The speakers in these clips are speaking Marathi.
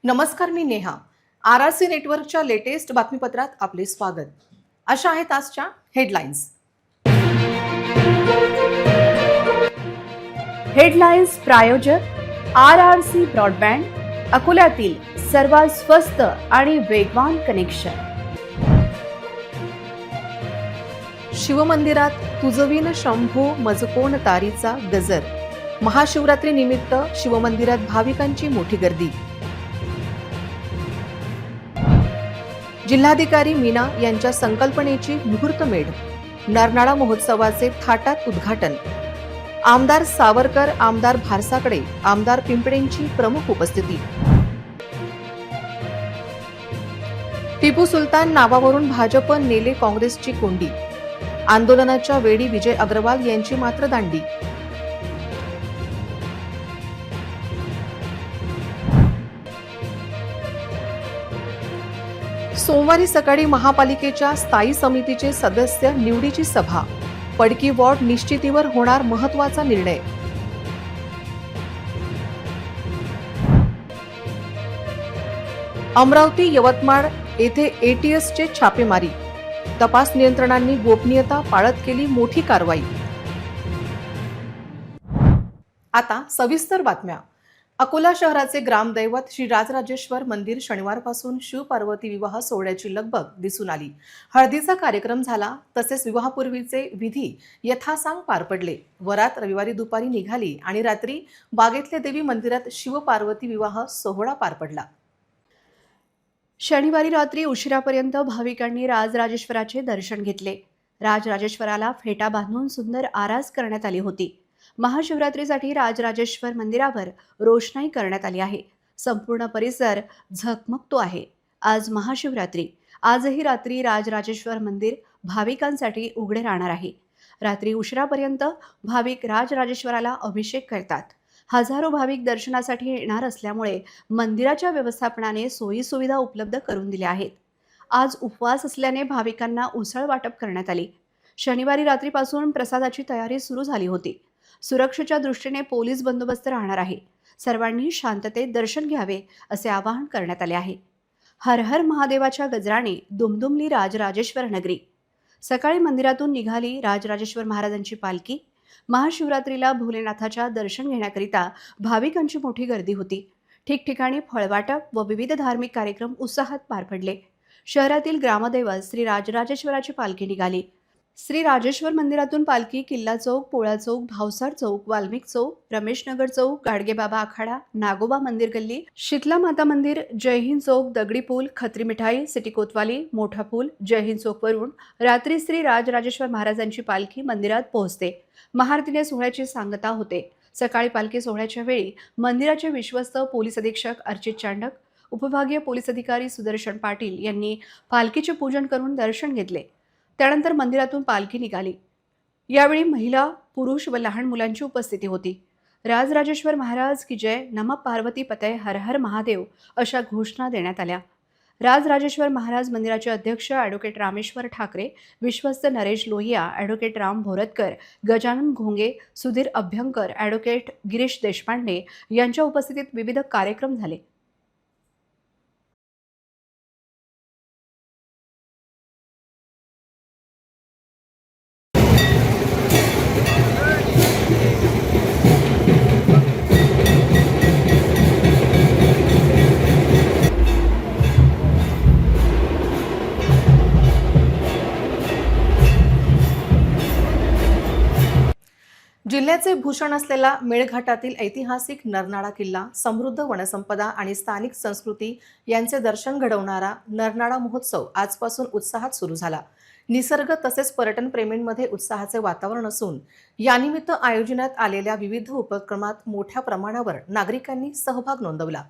नमस्कार, मी नेहा. RRC नेटवर्कच्या लेटेस्ट बातमीपत्रात आपले स्वागत. अशा आहेत आजच्या हेडलाईन्स. हेडलाईन्स प्रायोजक RRC ब्रॉडबँड, अकोल्यातील सर्वात स्वस्त आणि वेगवान कनेक्शन. शिवमंदिरात तुझविन शंभो मजकोण तारीचा गजर. महाशिवरात्री निमित्त शिवमंदिरात भाविकांची मोठी गर्दी. जिल्हाधिकारी मीना यांच्या संकल्पनेची मुहूर्तमेढ. नरनाळा महोत्सवाचे थाटात उद्घाटन. आमदार सावरकर, आमदार भारसाकडे, आमदार पिंपळेंची प्रमुख उपस्थिती. टिपू सुलतान नावावरून भाजप नेले काँग्रेसची कोंडी. आंदोलनाच्या वेळी विजय अग्रवाल यांची मात्र दांडी. सोमवारी सकाळी महापालिकेच्या स्थायी समितीचे सदस्य निवडीची सभा. पडकी वॉर्ड निश्चितीवर होणार महत्त्वाचा निर्णय. अमरावती, यवतमाळ येथे ATSचे छापेमारी. तपास नियंत्रणांनी गोपनीयता पाळत केली मोठी कारवाई. आता सविस्तर बातम्या. अकोला शहराचे ग्रामदैवत श्री राजराजेश्वर मंदिर शनिवारपासून शिव-पार्वती विवाह सोहळ्याची लगबग दिसून आली. हळदीचा कार्यक्रम झाला, तसेच विवाहापूर्वीचे विधी यथासांग पार पडले. वरात रविवारी दुपारी निघाली आणि रात्री बागेतल्या देवी मंदिरात शिव-पार्वती विवाह सोहळा पार पडला. शनिवारी रात्री उशिरापर्यंत भाविकांनी राजराजेश्वराचे दर्शन घेतले. राजराजेश्वराला फेटा बांधून सुंदर आरास करण्यात आली होती. महाशिवरात्रीसाठी राजराजेश्वर मंदिरावर रोषणाई करण्यात आली आहे. संपूर्ण परिसर झगमगतो आहे. आज महाशिवरात्री. आजही रात्री राजराजेश्वर मंदिर भाविकांसाठी उघडे राहणार आहे. रात्री उशिरापर्यंत भाविक राजराजेश्वराला अभिषेक करतात. हजारो भाविक दर्शनासाठी येणार असल्यामुळे मंदिराच्या व्यवस्थापनाने सोयी सुविधा उपलब्ध करून दिल्या आहेत. आज उपवास असल्याने भाविकांना उसळ वाटप करण्यात आली. शनिवारी रात्रीपासून प्रसादाची तयारी सुरू झाली होती. सुरक्षेच्या दृष्टीने पोलीस बंदोबस्त राहणार आहे. सर्वांनी शांततेत दर्शन घ्यावे असे आवाहन करण्यात आले आहे. हर हर महादेवाच्या गजराने दुमदुमली राजराजेश्वर नगरी. सकाळी मंदिरातून निघाली राजराजेश्वर महाराजांची पालखी. महाशिवरात्रीला भोलेनाथाच्या दर्शन घेण्याकरिता भाविकांची मोठी गर्दी होती. ठिकठिकाणी फळवाटप व विविध धार्मिक कार्यक्रम उत्साहात पार पडले. शहरातील ग्रामदैवत श्री राजराजेश्वराची पालखी निघाली. श्री राजेश्वर मंदिरातून पालखी किल्ला चौक, पोळा चौक, भावसार चौक, वाल्मिक चौक, रमेशनगर चौक, गाडगेबाबा आखाडा, नागोबा मंदिर गल्ली, शीतला माता मंदिर, जयहिंद चौक, दगडी पूल, खत्री मिठाई, सिटी कोतवाली, मोठा पूल, जयहिंद चौकवरून रात्री श्री राजराजेश्वर महाराजांची पालखी मंदिरात पोहोचते. महाआरतीने सोहळ्याची सांगता होते. सकाळी पालखी सोहळ्याच्या वेळी मंदिराचे विश्वस्त पोलीस अधीक्षक अर्चित चांडक, उपविभागीय पोलीस अधिकारी सुदर्शन पाटील यांनी पालखीचे पूजन करून दर्शन घेतले. त्यानंतर मंदिरातून पालखी निघाली. यावेळी महिला, पुरुष व लहान मुलांची उपस्थिती होती. राजराजेश्वर महाराज की जय, नमः पार्वती पतये, हर हर महादेव अशा घोषणा देण्यात आल्या. राजराजेश्वर महाराज मंदिराचे अध्यक्ष ॲडव्होकेट रामेश्वर ठाकरे, विश्वस्त नरेश लोहिया, ॲडव्होकेट राम भोरतकर, गजानन घोंगे, सुधीर अभ्यंकर, ॲडव्होकेट गिरीश देशपांडे यांच्या उपस्थितीत विविध कार्यक्रम झाले. जिल्ह्याचे भूषण असलेला मेळघाटातील ऐतिहासिक नरनाळा किल्ला, समृद्ध वनसंपदा आणि स्थानिक संस्कृती यांचे दर्शन घडवणारा नरनाळा महोत्सव आजपासून उत्साहात सुरू झाला. निसर्ग तसेच पर्यटन प्रेमींमध्ये उत्साहाचे वातावरण असून यानिमित्त आयोजनात आलेल्या विविध उपक्रमात मोठ्या प्रमाणावर नागरिकांनी सहभाग नोंदवला.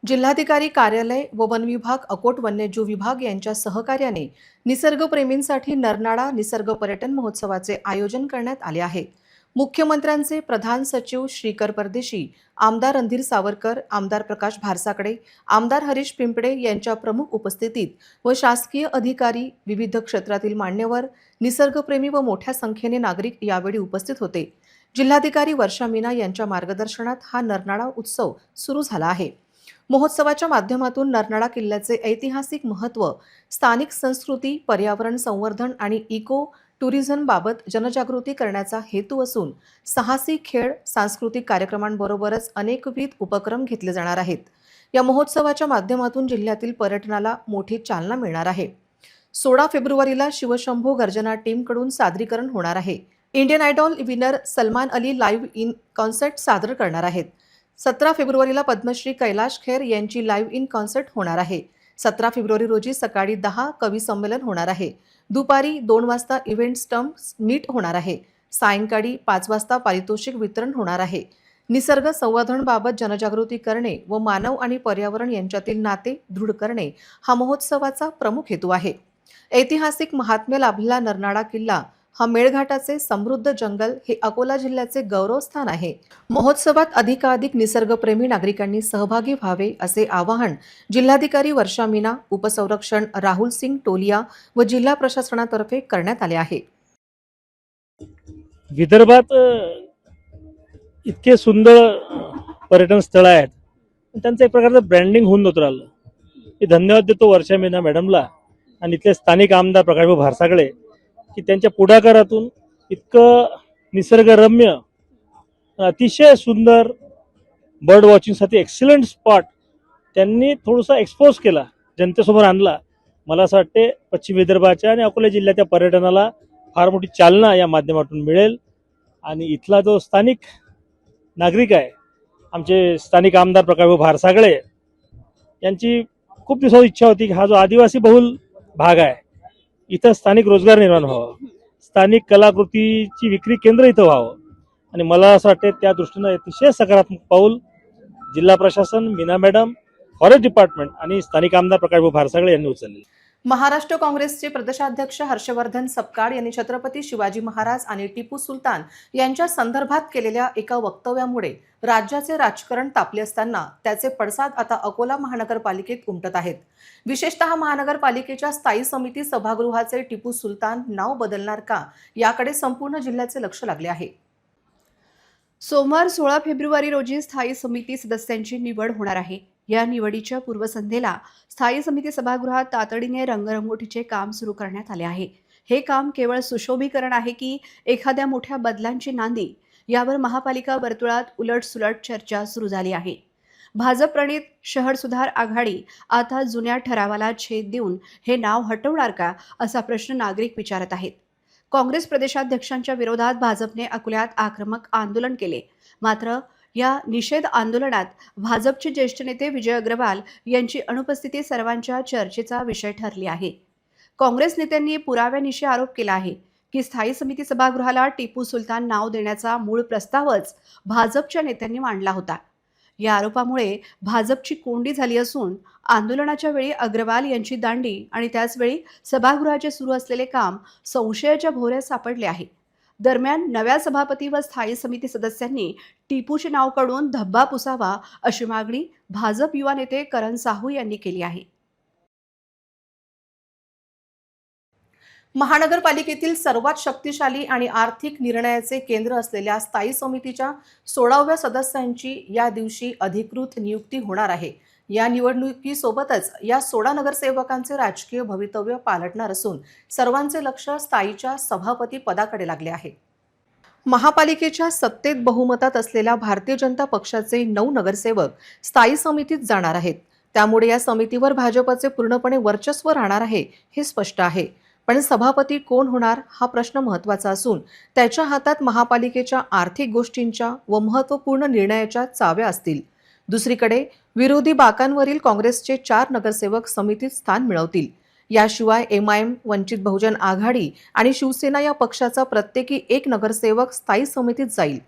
जिल्हाधिकारी कार्यालय व वन विभाग, अकोट वन्यजीव विभाग यांच्या सहकार्याने निसर्गप्रेमींसाठी नरनाळा निसर्ग पर्यटन महोत्सवाचे आयोजन करण्यात आले आहे. मुख्यमंत्र्यांचे प्रधान सचिव श्रीकर परदेशी, आमदार रणधीर सावरकर, आमदार प्रकाश भारसाकडे, आमदार हरीश पिंपळे यांच्या प्रमुख उपस्थितीत व शासकीय अधिकारी, विविध क्षेत्रातील मान्यवर, निसर्गप्रेमी व मोठ्या संख्येने नागरिक यावेळी उपस्थित होते. जिल्हाधिकारी वर्षा मीना यांच्या मार्गदर्शनात हा नरनाळा उत्सव सुरू झाला आहे. महोत्सवाच्या माध्यमातून नरनाळा किल्ल्याचे ऐतिहासिक महत्त्व, स्थानिक संस्कृती, पर्यावरण संवर्धन आणि इको टुरिझमबाबत जनजागृती करण्याचा हेतू असून साहसी खेळ, सांस्कृतिक कार्यक्रमांबरोबरच अनेकविध उपक्रम घेतले जाणार आहेत. या महोत्सवाच्या माध्यमातून जिल्ह्यातील पर्यटनाला मोठी चालना मिळणार आहे. 16 फेब्रुवारीला शिवशंभो गर्जना टीमकडून सादरीकरण होणार आहे. Indian idol winner Salman Ali live in concert सादर करणार आहेत. 17 फेब्रुवारीला पद्मश्री कैलाश खेर यांची लाईव्ह इन कॉन्सर्ट होणार आहे. 17 फेब्रुवारी रोजी सकाळी 10 कवी संमेलन होणार आहे. दुपारी 2 वाजता इव्हेंट स्टंप्स मीट होणार आहे. सायंकाळी 5 वाजता पारितोषिक वितरण होणार आहे. निसर्ग संवर्धनबाबत जनजागृती करणे व मानव आणि पर्यावरण यांच्यातील नाते दृढ करणे हा महोत्सवाचा प्रमुख हेतू आहे. ऐतिहासिक महात्म्य लाभलेला नरनाळा किल्ला हा मेळघाटाचे समृद्ध जंगल हे अकोला जिल्ह्याचे गौरवस्थान आहे. महोत्सवात अधिकाधिक निसर्गप्रेमी नागरिकांनी सहभागी व्हावे असे आवाहन जिल्हाधिकारी वर्षा मीना, उपसंरक्षण राहुल सिंग टोलिया व जिल्हा प्रशासनातर्फे करण्यात आले आहे. विदर्भात इतके सुंदर पर्यटन स्थळ आहेत, त्यांचं एक प्रकारचं ब्रँडिंग होऊन होत राहिलं. मी धन्यवाद देतो वर्षा मीना मॅडमला आणि इथले स्थानिक आमदार प्रकाशभाऊ भारसागळे की त्यांच्या पुढाकारातून इतकं निसर्गरम्य, अतिशय सुंदर बर्ड वॉचिंगसाठी एक्सलंट स्पॉट त्यांनी थोडासा एक्सपोज केला, जनतेसमोर आणला. मला असं वाटते पश्चिम विदर्भाच्या आणि अकोला जिल्ह्याच्या पर्यटनाला फार मोठी चालना या माध्यमातून मिळेल. आणि इथला जो स्थानिक नागरिक आहे, आमचे स्थानिक आमदार प्रकाशभाऊ भारसागळे यांची खूप दिवसाची इच्छा होती की हा जो आदिवासी बहुल भाग आहे, इथं स्थानिक रोजगार निर्माण व्हावा, स्थानिक कलाकृतीची विक्री केंद्र इथं व्हावं. आणि मला असं वाटतं त्या दृष्टीनं अतिशय सकारात्मक पाऊल जिल्हा प्रशासन, मीना मॅडम, फॉरेस्ट डिपार्टमेंट आणि स्थानिक आमदार प्रकाशभाऊ भारसागळे यांनी उचलले. महाराष्ट्र काँग्रेसचे प्रदेशाध्यक्ष हर्षवर्धन सपकाळ यांनी छत्रपती शिवाजी महाराज आणि टिपू सुलतान यांच्या संदर्भात केलेल्या एका वक्तव्यामुळे राज्याचे राजकारण तापले असताना त्याचे पडसाद आता अकोला महानगरपालिकेत उमटत आहेत. विशेषतः महानगरपालिकेच्या स्थायी समिती सभागृहाचे टिपू सुलतान नाव बदलणार का याकडे संपूर्ण जिल्ह्याचे लक्ष लागले आहे. सोमवार 16 फेब्रुवारी रोजी स्थायी समिती सदस्यांची निवड होणार आहे. या निवडीच्या पूर्वसंध्येला स्थायी समिती सभागृहात तातडीने रंगरंगोटीचे काम सुरू करण्यात आले आहे. हे काम केवळ सुशोभीकरण आहे की एखाद्या मोठ्या बदलांची नांदी, यावर महापालिका वर्तुळात उलटसुलट चर्चा सुरू झाली आहे. भाजप प्रणित शहर सुधार आघाडी आता जुन्या ठरावाला छेद देऊन हे नाव हटवणार का, असा प्रश्न नागरिक विचारत आहेत. काँग्रेस प्रदेशाध्यक्षांच्या विरोधात भाजपने अकोल्यात आक्रमक आंदोलन केले. मात्र या निषेध आंदोलनात भाजपचे ज्येष्ठ नेते विजय अग्रवाल यांची अनुपस्थिती सर्वांच्या चर्चेचा विषय ठरली आहे. काँग्रेस नेत्यांनी पुराव्यानिशी आरोप केला आहे की स्थायी समिती सभागृहाला टिपू सुलतान नाव देण्याचा मूळ प्रस्तावच भाजपच्या नेत्यांनी मांडला होता. या आरोपामुळे भाजपची कोंडी झाली असून आंदोलनाच्या वेळी अग्रवाल यांची दांडी आणि त्याचवेळी सभागृहाचे सुरू असलेले काम संशयाच्या भोवऱ्यात सापडले आहे. दरम्यान नव्या सभापती व स्थायी समिती सदस्यांनी टिपूचे नाव काढून धब्बा पुसावा अशी मागणी भाजप युवा नेते करण साहू यांनी केली आहे. महानगरपालिकेतील सर्वात शक्तिशाली आणि आर्थिक निर्णयाचे केंद्र असलेल्या स्थायी समितीच्या 16व्या सदस्यांची या दिवशी अधिकृत नियुक्ती होणार आहे. या निवडणुकीसोबतच या 16 नगरसेवकांचे राजकीय भवितव्य पालटणार असून सर्वांचे लक्ष स्थायीच्या सभापती पदाकडे लागले आहे. महापालिकेच्या सत्तेत बहुमतात असलेल्या भारतीय जनता पक्षाचे 9 नगरसेवक स्थायी समितीत जाणार आहेत. त्यामुळे या समितीवर भाजपचे पूर्णपणे वर्चस्व राहणार आहे हे स्पष्ट आहे. पण सभापती कोण होणार हा प्रश्न महत्त्वाचा असून त्याच्या हातात महापालिकेच्या आर्थिक गोष्टींच्या व महत्त्वपूर्ण निर्णयाच्या चाव्या असतील. दुसरीकडे विरोधी बाकांवरील काँग्रेसचे 4 नगरसेवक समितीत स्थान मिळवतील. याशिवाय MIM, वंचित बहुजन आघाडी आणि शिवसेना या पक्षाचा प्रत्येकी 1 नगरसेवक स्थायी समितीत जाईल.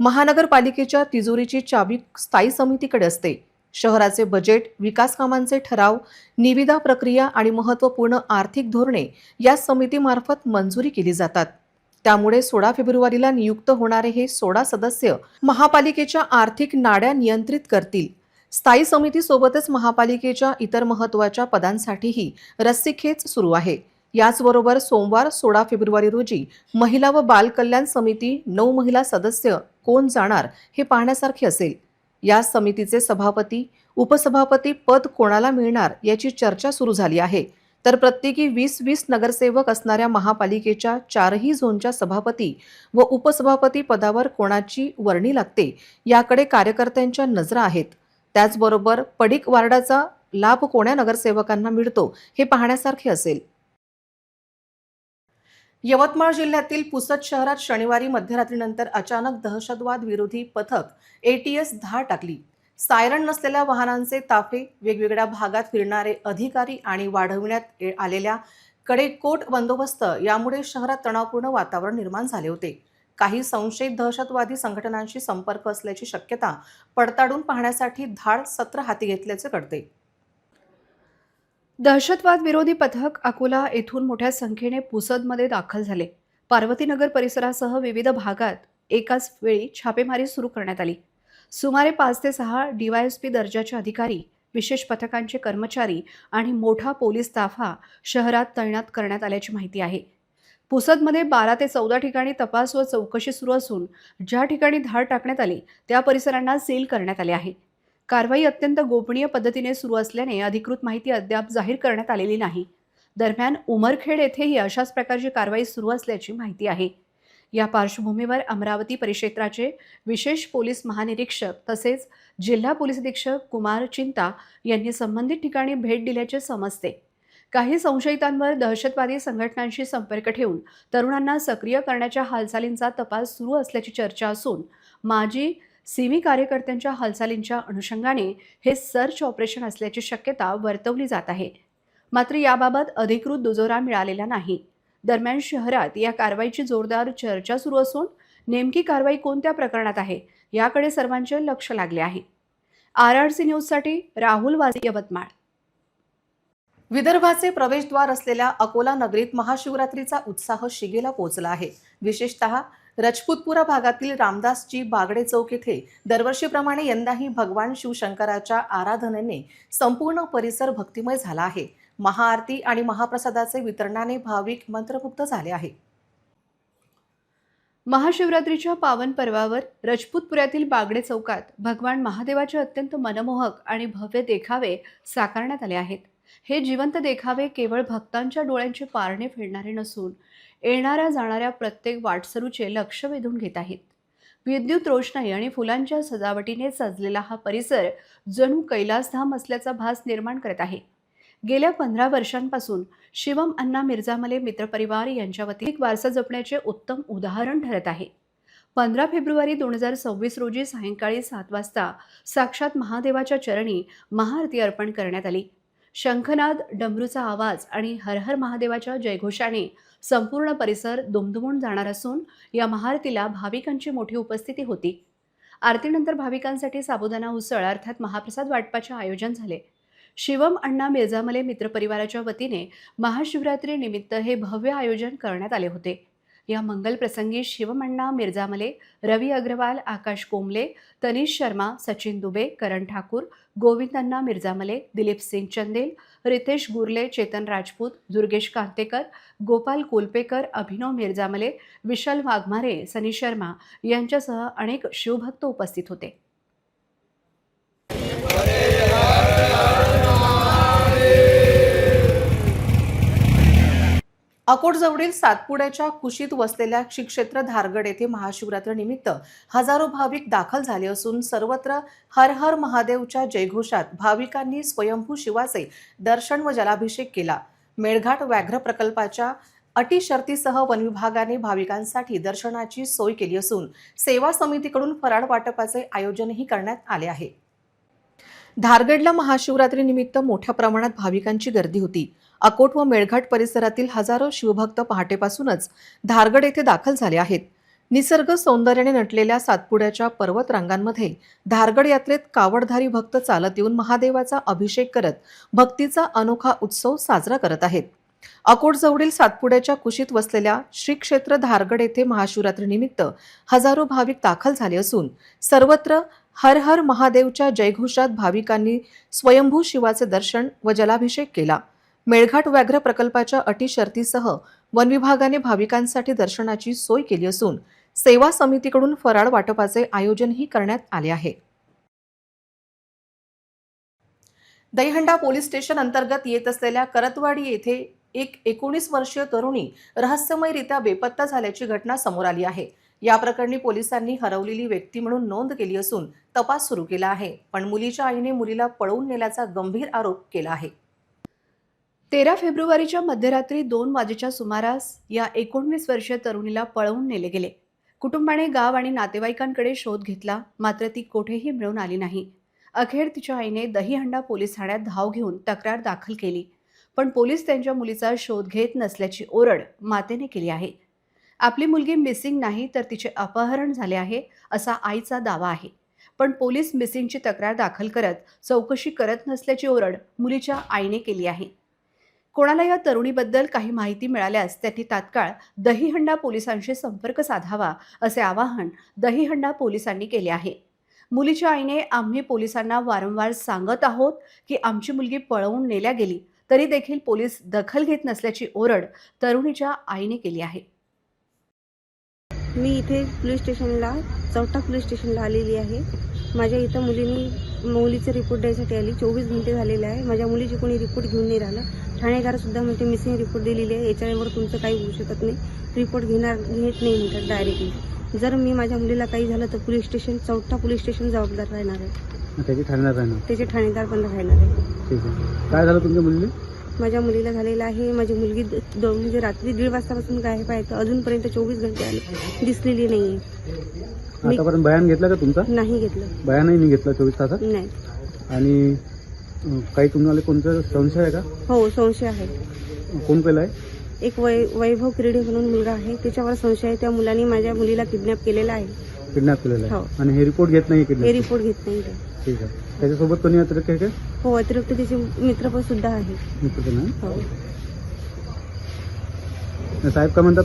महानगरपालिकेच्या तिजोरीची चावी स्थायी समितीकडे असते. शहराचे बजेट, विकास कामांचे ठराव, निविदा प्रक्रिया आणि महत्त्वपूर्ण आर्थिक धोरणे या समितीमार्फत मंजुरी केली जातात. त्यामुळे 16 फेब्रुवारीला नियुक्त होणारे हे 16 सदस्य महापालिकेच्या आर्थिक नाड्या नियंत्रित करतील. स्थायी समितीसोबतच महापालिकेच्या इतर महत्त्वाच्या पदांसाठीही रस्सीखेच सुरू आहे. याचबरोबर सोमवार 16 फेब्रुवारी रोजी महिला व बाल कल्याण समिती 9 महिला सदस्य कोण जाणार हे पाहण्यासारखे असेल. या समितीचे सभापती, उपसभापती पद कोणाला मिळणार याची चर्चा सुरू झाली आहे. तर प्रत्येकी 20-20 नगरसेवक असणाऱ्या महापालिकेच्या 4ही झोनच्या सभापती व उपसभापती पदावर कोणाची वर्णी लागते याकडे कार्यकर्त्यांच्या नजरा आहेत. त्याचबरोबर पडिक वार्डाचा लाभ कोण्या नगरसेवकांना मिळतो हे पाहण्यासारखे असेल. यवतमाळ जिल्ह्यातील पुसद शहरात शनिवारी मध्यरात्रीनंतर अचानक दहशतवाद विरोधी पथक ATS धाड टाकली. सायरन नसलेल्या वाहनांचे ताफे, वेगवेगळ्या भागात फिरणारे अधिकारी आणि वाढविण्यात आलेल्या कडेकोट बंदोबस्त यामुळे शहरात तणावपूर्ण वातावरण निर्माण झाले होते. काही संशयित दहशतवादी संघटनांशी संपर्क असल्याची शक्यता पडताळून पाहण्यासाठी धाड सत्र हाती घेतल्याचे कळते. दहशतवाद विरोधी पथक अकोला येथून मोठ्या संख्येने पुसदमध्ये दाखल झाले. पार्वतीनगर परिसरासह विविध भागात एकाच वेळी छापेमारी सुरू करण्यात आली. सुमारे 5 ते 6 DYSP दर्जाचे अधिकारी, विशेष पथकांचे कर्मचारी आणि मोठा पोलीस ताफा शहरात तैनात करण्यात आल्याची माहिती आहे. पुसदमध्ये 12 ते 14 ठिकाणी तपास व चौकशी सुरू असून ज्या ठिकाणी धाड टाकण्यात आली त्या परिसरांना सील करण्यात आले आहे. कारवाई अत्यंत गोपनीय पद्धतीने सुरू असल्याने अधिकृत माहिती अद्याप जाहीर करण्यात आलेली नाही. दरम्यान उमरखेड येथेही अशाच प्रकारची कारवाई सुरू असल्याची माहिती आहे. या पार्श्वभूमीवर अमरावती परिक्षेत्राचे विशेष पोलीस महानिरीक्षक तसेच जिल्हा पोलीस अधीक्षक कुमार चिंता यांनी संबंधित ठिकाणी भेट दिल्याचे समजते. काही संशयितांवर दहशतवादी संघटनांशी संपर्क ठेवून तरुणांना सक्रिय करण्याच्या हालचालींचा तपास सुरू असल्याची चर्चा असून माजी सिमी कार्यकर्त्यांच्या हालचालींच्या अनुषंगाने हे सर्च ऑपरेशन असल्याची शक्यता वर्तवली जात आहे. मात्र याबाबत अधिकृत दुजोरा मिळालेला नाही. दरम्यान शहरात या कारवाईची जोरदार चर्चा सुरू असून नेमकी कारवाई कोणत्या प्रकरणात आहे याकडे सर्वांचे लक्ष लागले आहे. RRC न्यूजसाठी राहुल वाजे, यवतमाळ. विदर्भाचे प्रवेशद्वार असलेल्या अकोला नगरीत महाशिवरात्रीचा उत्साह शिगेला पोहोचला आहे. विशेषतः रजपूतपुरा भागातील रामदासजी बागडे चौक येथे दरवर्षीप्रमाणे यंदाही भगवान शिवशंकराच्या आराधनेने संपूर्ण परिसर भक्तिमय झाला आहे. महाआरती आणि महाप्रसादाचे वितरणाने भाविक मंत्रमुग्ध झाले आहे. महाशिवरात्रीच्या पावन पर्वावर रजपूतपुऱ्यातील बागडे चौकात भगवान महादेवाचे अत्यंत मनमोहक आणि भव्य देखावे साकारण्यात आले आहेत. हे जिवंत देखावे केवळ भक्तांच्या डोळ्यांचे पारणे फेडणारे नसून येणाऱ्या जाणाऱ्या प्रत्येक वाटसरूचे लक्ष वेधून घेत आहेत. विद्युत रोषणाई आणि फुलांच्या सजावटीने सजलेला हा परिसर जणू कैलासधाम असल्याचा भास निर्माण करत आहे. गेल्या 15 वर्षांपासून शिवम अण्णा मिर्झामले मित्रपरिवार यांच्या वतीने वारसा जपण्याचे उत्तम उदाहरण ठरत आहे. 15 फेब्रुवारी 2026 रोजी सायंकाळी 7 वाजता साक्षात महादेवाच्या चरणी महाआरती अर्पण करण्यात आली. शंखनाद, डमरूचा आवाज आणि हर हर महादेवाच्या जयघोषाने संपूर्ण परिसर दुमदुमून जाणार असून या महाआरतीला भाविकांची मोठी उपस्थिती होती. आरतीनंतर भाविकांसाठी साबुदाणा उसळ अर्थात महाप्रसाद वाटपाचे आयोजन झाले. शिवम अण्णा मिर्झामले मित्रपरिवाराच्या वतीने महाशिवरात्री निमित्त हे भव्य आयोजन करण्यात आले होते. या मंगल प्रसंगी शिवम अण्णा मिर्झामले, रवी अग्रवाल, आकाश कोंबले, तनिष शर्मा, सचिन दुबे, करण ठाकूर, गोविंद अण्णा मिर्झामले, दिलीप सिंग चंदेल, रितेश गुरले, चेतन राजपूत, दुर्गेश कांतेकर, गोपाल कोलपेकर, अभिनव मिर्झामले, विशाल वाघमारे, सनी शर्मा यांच्यासह अनेक शिवभक्त उपस्थित होते. अकोटजवळील सातपुड्याच्या कुशीत वसलेल्या श्री क्षेत्र धारगड येथे महाशिवरात्रीनिमित्त हजारो भाविक दाखल झाले असून सर्वत्र हर हर महादेवच्या जयघोषात भाविकांनी स्वयंभू शिवाचे दर्शन व जलाभिषेक केला. मेळघाट व्याघ्र प्रकल्पाच्या अटी शर्तीसह वन विभागाने भाविकांसाठी दर्शनाची सोय केली असून सेवा समितीकडून फराळ वाटपाचे आयोजनही करण्यात आले आहे. धारगडला महाशिवरात्रीनिमित्त मोठ्या प्रमाणात भाविकांची गर्दी होती. अकोट व मेळघाट परिसरातील हजारो शिवभक्त पहाटेपासूनच धारगड येथे दाखल झाले आहेत. निसर्ग सौंदर्याने नटलेल्या सातपुड्याच्या पर्वत रांगांमध्ये धारगड यात्रेत कावडधारी भक्त चालत येऊन महादेवाचा अभिषेक करत भक्तीचा अनोखा उत्सव साजरा करत आहेत. अकोटजवळील सातपुड्याच्या कुशीत वसलेल्या श्री क्षेत्र धारगड येथे महाशिवरात्रीनिमित्त हजारो भाविक दाखल झाले असून सर्वत्र हर हर महादेवच्या जयघोषात भाविकांनी स्वयंभू शिवाचे दर्शन व जलाभिषेक केला. मेळघाट व्याघ्र प्रकल्पाच्या अटी शर्तीसह वन विभागाने भाविकांसाठी दर्शनाची सोय केली असून सेवा समितीकडून फराळ वाटपाचे आयोजनही करण्यात आले आहे. दहीहंडा पोलीस स्टेशन अंतर्गत येत असलेल्या करतवाडी येथे एक 19 वर्षीय तरुणी रहस्यमयरित्या बेपत्ता झाल्याची घटना समोर आली आहे. या प्रकरणी पोलिसांनी हरवलेली व्यक्ती म्हणून नोंद केली असून तपास सुरू केला आहे. पण मुलीच्या आईने मुलीला पळवून नेल्याचा गंभीर आरोप केला आहे. 13 फेब्रुवारीच्या मध्यरात्री 2 वाजेच्या सुमारास या 19 वर्षीय तरुणीला पळवून नेले गेले. कुटुंबाने गाव आणि नातेवाईकांकडे शोध घेतला, मात्र ती कोठेही मिळून आली नाही. अखेर तिच्या आईने दहीहंडा पोलीस ठाण्यात धाव घेऊन तक्रार दाखल केली, पण पोलीस त्यांच्या मुलीचा शोध घेत नसल्याची ओरड मातेने केली आहे. आपली मुलगी मिसिंग नाही तर तिचे अपहरण झाले आहे असा आईचा दावा आहे, पण पोलीस मिसिंगची तक्रार दाखल करत चौकशी करत नसल्याची ओरड मुलीच्या आईने केली आहे. कोणाला या तरुणीबद्दल काही माहिती मिळाल्यास त्यांनी तात्काळ दहीहंडा पोलिसांशी संपर्क साधावा असे आवाहन दहीहंडा पोलिसांनी केले आहे. मुलीच्या आईने आम्ही पोलिसांना वारंवार सांगत आहोत की आमची मुलगी पळवून नेल्या गेली, तरी देखील पोलीस दखल घेत नसल्याची ओरड तरुणीच्या आईने केली आहे. मी इथे पोलीस स्टेशनला चौटा पोलीस स्टेशनला आलेली आहे. माझ्या इथं मुलीचे रिपोर्ट द्यायसाठी आली. 24 घंटे झालेले आहे. माझ्या मुलीची कोणी रिपोर्ट घेऊन नाही राहिलं. ठाणेदारसुद्धा म्हणते मिसिंग रिपोर्ट दिलेली आहे, याच्यावर तुमचं काही होऊ शकत नाही, रिपोर्ट घेत नाही म्हणतात डायरेक्टली. जर मी माझ्या मुलीला काही झालं तर पोलीस स्टेशन चौथा पोलीस स्टेशन जबाबदार राहणार आहे. त्याची ठाणेदार राहणार. त्याचे ठाणेदार पण राहणार आहे. ठीक आहे. काय झालं तुमच्या मुलीला? माझ्या मुलीला झालेलं आहे. माझी मुलगी म्हणजे रात्री 1:30 वाजतापासून गायब आहे, तर अजूनपर्यंत 24 घंटे आले दिसलेली नाही आहे. आतापर्यंत बयान घेतला का तुमचा? नाही घेतलं. बयानही नाही घेतला 24 तासात? नाही. आणि काही तुम्हाला कोणतं संशय आहे का? हो, संशय आहे. कोण केलं आहे? एक वैभव क्रीडे म्हणून मुलगा आहे, त्याच्यावर संशय आहे. त्या मुलाने माझ्या मुलीला किडनॅप केलेला आहे. किडनॅप केलेलं आहे? हो. आणि हे रिपोर्ट घेत नाही? हे रिपोर्ट घेत नाही ते. ठीक आहे. त्याच्यासोबत कोणी अतिरिक्त आहे का? हो, अतिरिक्त त्याचे मित्र पण सुद्धा आहे. मित्र पण आहे? हो. साहेब काय म्हणतात?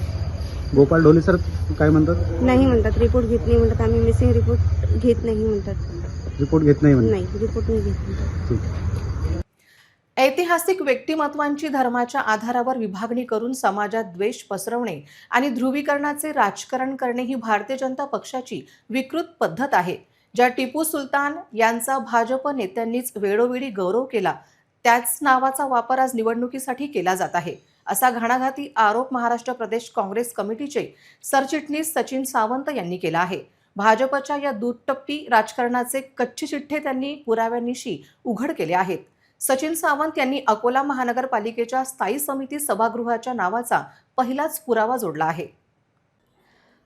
गोपाल ढोले सर काय म्हणतात? नाही म्हणतात, रिपोर्ट घेत नाही म्हणतात. आम्ही मिसिंग रिपोर्ट घेत नाही म्हणतात. रिपोर्ट घेत नाही म्हणतात? नाही, रिपोर्ट नाही घेत म्हणतात. ठीक आहे. ऐतिहासिक व्यक्तिमत्वांची धर्माच्या आधारावर विभागणी करून समाजात द्वेष पसरवणे आणि ध्रुवीकरणाचे राजकारण करणे ही भारतीय जनता पक्षाची विकृत पद्धत आहे. ज्या टिपू सुलतान यांचा भाजप नेत्यांनीच वेळोवेळी गौरव केला, त्याच नावाचा वापर आज निवडणुकीसाठी केला जात आहे, असा घणाघाती आरोप महाराष्ट्र प्रदेश काँग्रेस कमिटीचे सरचिटणीस सचिन सावंत यांनी केला आहे. भाजपच्या या दुटप्पी राजकारणाचे कच्चे चिठ्ठे त्यांनी पुराव्यांनिशी उघड केले आहेत. सचिन सावंत यांनी अकोला महानगरपालिकेच्या स्थायी समिती सभागृहाच्या नावाचा पहिलाच पुरावा जोडला आहे.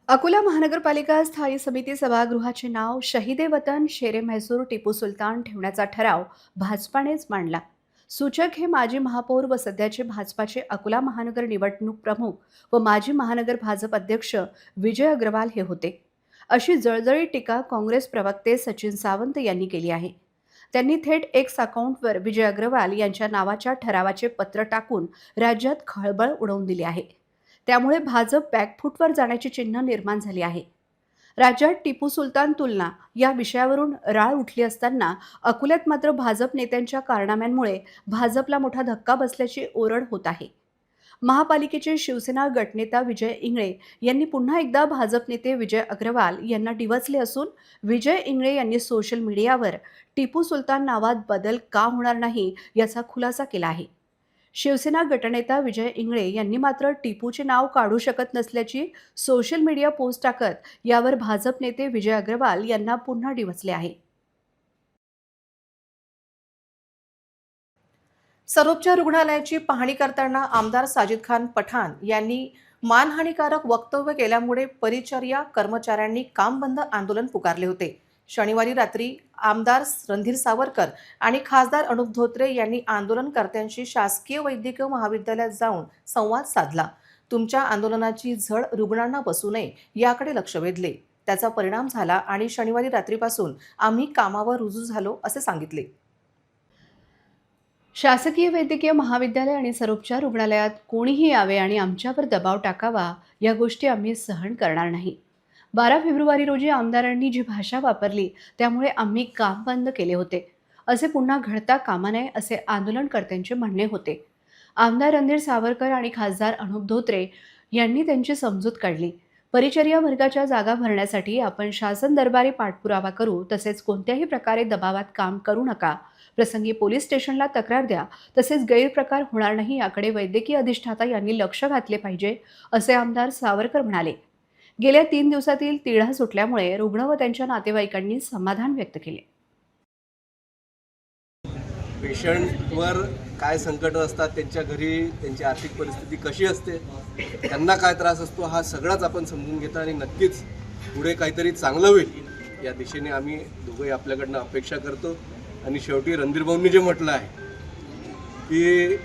अकोला महानगरपालिका स्थायी समिती सभागृहाचे नाव शहीदे वतन शेरे म्हैसूर टिपू सुलतान ठेवण्याचा ठराव भाजपानेच मांडला. सूचक हे माजी महापौर व सध्याचे भाजपाचे अकोला महानगर निवडणूक प्रमुख व माजी महानगर भाजप अध्यक्ष विजय अग्रवाल हे होते. अशी जळजळीत टीका काँग्रेस प्रवक्ते सचिन सावंत यांनी केली आहे. त्यांनी थेट एक्स अकाउंटवर विजय अग्रवाल यांच्या नावाच्या ठरावाचे पत्र टाकून राज्यात खळबळ उडवून दिली आहे. त्यामुळे भाजप बॅकफूटवर जाण्याची चिन्ह निर्माण झाली आहे. राज्यात टिपू सुलतान तुलना या विषयावरून राळ उठली असताना अकोल्यात मात्र भाजप नेत्यांच्या कारनाम्यांमुळे भाजपला मोठा धक्का बसल्याची ओरड होत आहे. महापालिकेचे शिवसेना गटनेता विजय इंगळे यांनी पुन्हा एकदा भाजप नेते विजय अग्रवाल यांना डिवचले असून विजय इंगळे यांनी सोशल मीडियावर टिपू सुलतान नावात बदल का होणार नाही याचा खुलासा केला आहे. शिवसेना गटनेता विजय इंगळे यांनी मात्र टिपूचे नाव काढू शकत नसल्याची सोशल मीडिया पोस्ट टाकत यावर भाजप नेते विजय अग्रवाल यांना पुन्हा डिवचले आहे. सरोपच्या रुग्णालयाची पाहणी करताना आमदार साजिद खान पठाण यांनी मानहानीकारक वक्तव्य केल्यामुळे परिचर्या कर्मचाऱ्यांनी काम बंद आंदोलन पुकारले होते. शनिवारी रात्री आमदार रणधीर सावरकर आणि खासदार अनुप धोत्रे यांनी आंदोलनकर्त्यांशी शासकीय वैद्यकीय महाविद्यालयात जाऊन संवाद साधला. तुमच्या आंदोलनाची झळ रुग्णांना बसू नये याकडे लक्ष वेधले. त्याचा परिणाम झाला आणि शनिवारी रात्रीपासून आम्ही कामावर रुजू झालो असे सांगितले. शासकीय वैद्यकीय महाविद्यालय आणि सरोपच्या रुग्णालयात कोणीही यावे आणि आमच्यावर दबाव टाकावा या गोष्टी आम्ही सहन करणार नाही. 12 फेब्रुवारी रोजी आमदारांनी जी भाषा वापरली त्यामुळे आम्ही काम बंद केले होते. असे पुन्हा घडता कामा नये असे आंदोलनकर्त्यांचे म्हणणे होते. आमदार रणधीर सावरकर आणि खासदार अनुप धोत्रे यांनी त्यांची समजूत काढली. परिचर्या वर्गाच्या जागा भरण्यासाठी आपण शासन दरबारी पाठपुरावा करू, तसेच कोणत्याही प्रकारे दबावात काम करू नका. प्रसंगी पोलीस स्टेशनला तक्रार द्या, तसेच गैरप्रकार होणार नाही याकडे वैद्यकीय अधिष्ठाता यांनी लक्ष घातले पाहिजे, असे आमदार सावरकर म्हणाले. गेल्या 3 दिवसातील तिढा सुटल्यामुळे रुग्ण व त्यांच्या नातेवाईकांनी समाधान व्यक्त केले. पेशंटवर काय संकट असतात, त्यांच्या घरी त्यांची आर्थिक परिस्थिती कशी असते, त्यांना काय त्रास असतो, हा सगळाच आपण समजून घेतो आणि नक्कीच पुढे काहीतरी चांगलं होईल या दिशेने आम्ही दोघंही आपल्याकडनं अपेक्षा करतो. आणि शेवटी रणधीर भाऊंनी जे म्हटलं आहे की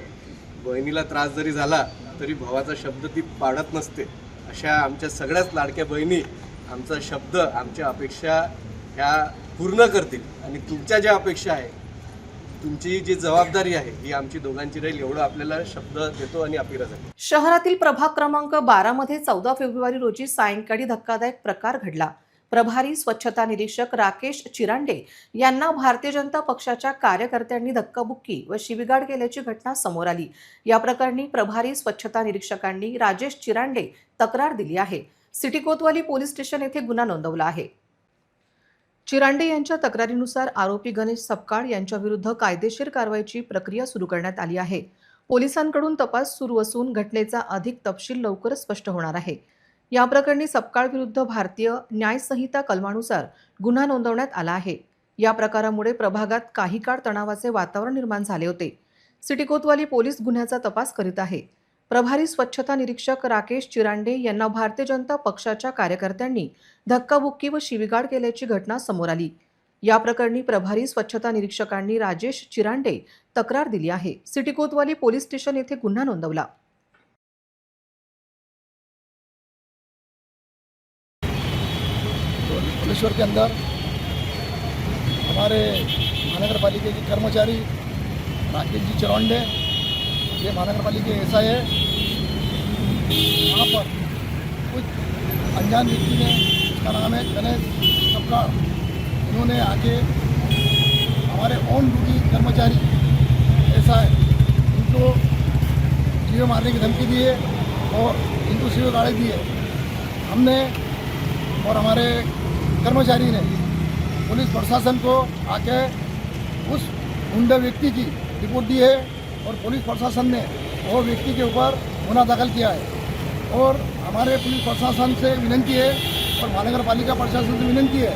बहिणीला त्रास जरी झाला तरी भावाचा शब्द ती पाडत नसते, अशा आमच्या सगळ्याच लाडक्या बहिणी आमचा शब्द, आमच्या अपेक्षा ह्या पूर्ण करतील. आणि तुमच्या ज्या अपेक्षा आहे, तुमची जी जबाबदारी आहे, ही आमची दोघांची राहील, एवढं आपल्याला शब्द देतो आणि अपिरा झाली. शहरातील प्रभाग क्रमांक 12 मध्ये 14 फेब्रुवारी रोजी सायंकाळी धक्कादायक प्रकार घडला. प्रभारी स्वच्छता निरीक्षक राकेश चिरांडे यांना भारतीय जनता पक्षाच्या कार्यकर्त्यांनी धक्काबुक्की व शिवीगाळ केल्याची घटना समोर आली. या प्रकरणी प्रभारी स्वच्छता निरीक्षकांनी राजेश चिरांडे तक्रार दिली आहे. सिटी कोतवाली पोलीस स्टेशन येथे गुन्हा नोंदवला आहे. चिरांडे यांच्या तक्रारीनुसार आरोपी गणेश सपकाळ यांच्या विरुद्ध कायदेशीर कारवाईची प्रक्रिया सुरू करण्यात आली आहे. पोलिसांकडून तपास सुरू असून घटनेचा अधिक तपशील लवकरच स्पष्ट होणार आहे. या प्रकरणी सपकाळ विरुद्ध भारतीय न्याय संहिता कलमानुसार गुन्हा नोंदवण्यात आला आहे. या प्रकारामुळे प्रभागात काही काळ तणावाचे वातावरण निर्माण झाले होते. सिटी कोतवाली पोलीस गुन्ह्याचा तपास करीत आहे. प्रभारी स्वच्छता निरीक्षक राकेश चिरांडे यांना भारतीय जनता पक्षाच्या कार्यकर्त्यांनी धक्काबुक्की व शिवीगाळ केल्याची घटना समोर आली. या प्रकरणी प्रभारी स्वच्छता निरीक्षकांनी राजेश चिरांडे तक्रार दिली आहे. सिटी कोतवाली पोलीस स्टेशन येथे गुन्हा नोंदवला. भुवनेश्वर के अंदर हमारे महानगर पालिका के कर्मचारी राकेश जी चिरांडे, ये महानगर पालिका के एसआई है, वहाँ पर कुछ अनजान व्यक्ति ने, उसका नाम है गणेश सपकाळ, इन्होंने आके हमारे ऑन ड्यूटी कर्मचारी एसआई, इनको जीवे मारने की धमकी दी है और इनको सीवे गाड़ी दी है. हमने और हमारे कर्मचारी ने पुलिस प्रशासन को आके उस गुंडा व्यक्ति की रिपोर्ट दी है और पुलिस प्रशासन ने वो व्यक्ति के ऊपर गुना दाखिल किया है. और हमारे पुलिस प्रशासन से विनती है और महानगर पालिका प्रशासन से विनती है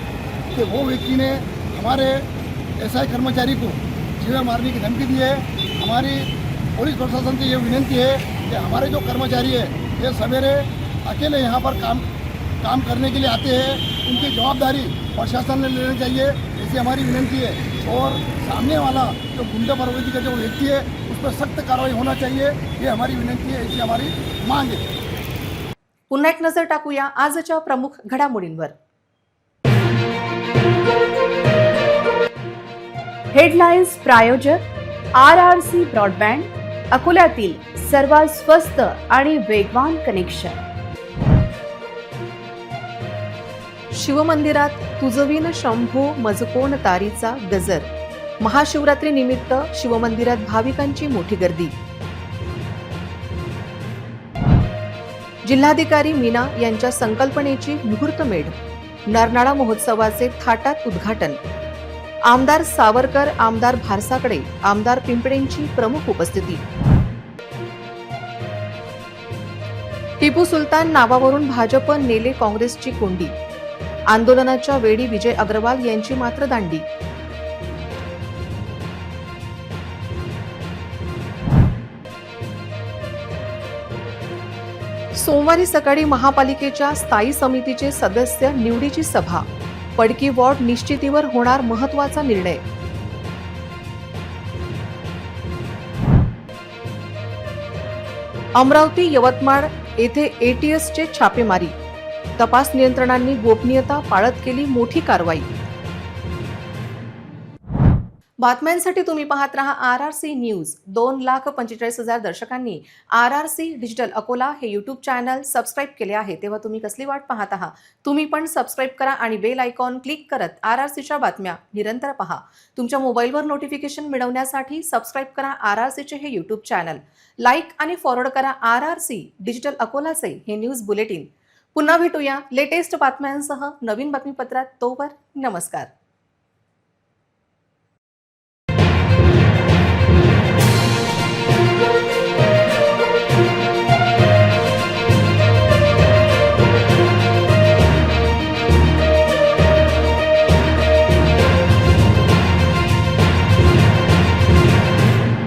कि वो व्यक्ति ने हमारे एसआई कर्मचारी को जीवे मारने की धमकी दी है. हमारी पुलिस प्रशासन से ये विनती है कि हमारे जो कर्मचारी है, ये सवेरे अकेले यहाँ पर काम करने के लिए आते हैं, उनकी जवाबदारी प्रशासन ने लेनी चाहिए, ऐसी हमारी विनती है. और सामने वाला जो गुंडा प्रवृत्ति का जो व्यक्ति है, उस पर सख्त कार्रवाई होना चाहिए, ये हमारी विनंती है, ऐसी हमारी मांग है. पुन्हा एक नजर टाकूया आजच्या प्रमुख घडामोडींवर. हेडलाईन्स प्रायोजक RRC ब्रॉडबँड, अकोल्यातील सर्वात स्वस्त आणि वेगवान कनेक्शन. शिवमंदिरात तुझविन शंभो मजकोण तारीचा गजर. महाशिवरात्री निमित्त शिवमंदिरात भाविकांची मोठी गर्दी. जिल्हाधिकारी मीना यांच्या संकल्पनेची मुहूर्तमेढ. नरनाळा महोत्सवाचे थाटात उद्घाटन. आमदार सावरकर, आमदार भारसाकडे, आमदार पिंपळेंची प्रमुख उपस्थिती. टिपू सुलतान नावावरून भाजप नेले काँग्रेसची कोंडी. आंदोलनाच्या वेळी विजय अग्रवाल यांची मात्र दांडी. सोमवारी सकाळी महापालिकेच्या स्थायी समितीचे सदस्य निवडीची सभा. पडकी वॉर्ड निश्चितीवर होणार महत्त्वाचा निर्णय. अमरावती, यवतमाळ येथे ATSचे छापेमारी. तपास नियंत्रणांनी गोपनीयता पाळत केली मोठी कारवाई. बातम्यांसाठी तुम्ही पाहत रहा RRC news. 2,45,000 दर्शकांनी RRC digital Akola हे यूट्यूब चॅनल सबस्क्राईब केले आहे. तेव्हा तुम्ही कसली वाट पाहत आहात? तुम्ही पण सबस्क्राईब करा आणि बेल आयकॉन क्लिक करत RRCच्या बातम्या निरंतर पहा. तुमच्या मोबाईलवर नोटिफिकेशन मिळवण्यासाठी सबस्क्राईब करा RRCचे हे यूट्यूब चॅनल. लाईक आणि फॉरवर्ड करा RRC डिजिटल अकोलाचे हे न्यूज बुलेटिन. पुन्हा भेटूया लेटेस्ट बातम्यांसह नवीन बातमीपत्रात. तोवर नमस्कार.